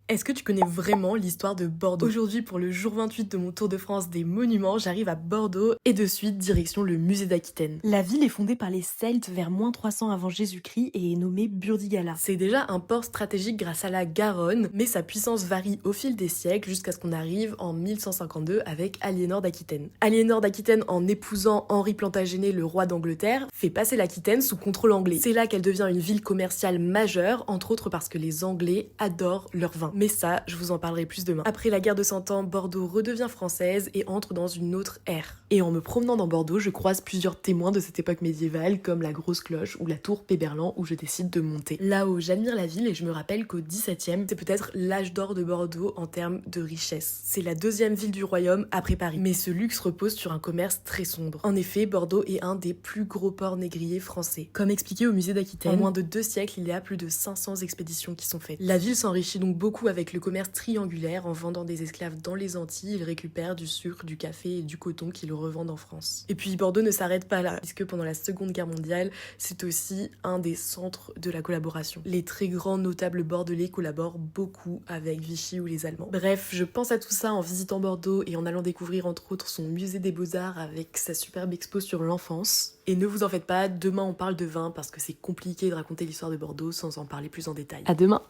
Est-ce que tu connais vraiment l'histoire de Bordeaux? Aujourd'hui, pour le jour 28 de mon tour de France des monuments, j'arrive à Bordeaux et de suite direction le musée d'Aquitaine. La ville est fondée par les Celtes vers -300 avant Jésus-Christ et est nommée Burdigala. C'est déjà un port stratégique grâce à la Garonne, mais sa puissance varie au fil des siècles jusqu'à ce qu'on arrive en 1152 avec Aliénor d'Aquitaine. Aliénor d'Aquitaine, en épousant Henri Plantagenet, le roi d'Angleterre, fait passer l'Aquitaine sous contrôle anglais. C'est là qu'elle devient une ville commerciale majeure, entre autres parce que les Anglais adorent leur vin. Mais ça, je vous en parlerai plus demain. Après la guerre de 100 ans, Bordeaux redevient française et entre dans une autre ère. Et en me promenant dans Bordeaux, je croise plusieurs témoins de cette époque médiévale, comme la Grosse Cloche ou la Tour Péberlan où je décide de monter. Là-haut, j'admire la ville et je me rappelle qu'au XVIIe, c'est peut-être l'âge d'or de Bordeaux en termes de richesse. C'est la deuxième ville du royaume après Paris. Mais ce luxe repose sur un commerce très sombre. En effet, Bordeaux est un des plus gros ports négriers français. Comme expliqué au musée d'Aquitaine, en moins de 2 siècles, il y a plus de 500 expéditions qui sont faites. La ville s'enrichit donc beaucoup avec le commerce triangulaire. En vendant des esclaves dans les Antilles, il récupère du sucre, du café et du coton qu'il revend en France. Et puis Bordeaux ne s'arrête pas là, puisque pendant la Seconde Guerre mondiale, c'est aussi un des centres de la collaboration. Les très grands notables bordelais collaborent beaucoup avec Vichy ou les Allemands. Bref, je pense à tout ça en visitant Bordeaux et en allant découvrir entre autres son musée des Beaux-Arts avec sa superbe expo sur l'enfance. Et ne vous en faites pas, demain on parle de vin parce que c'est compliqué de raconter l'histoire de Bordeaux sans en parler plus en détail. À demain!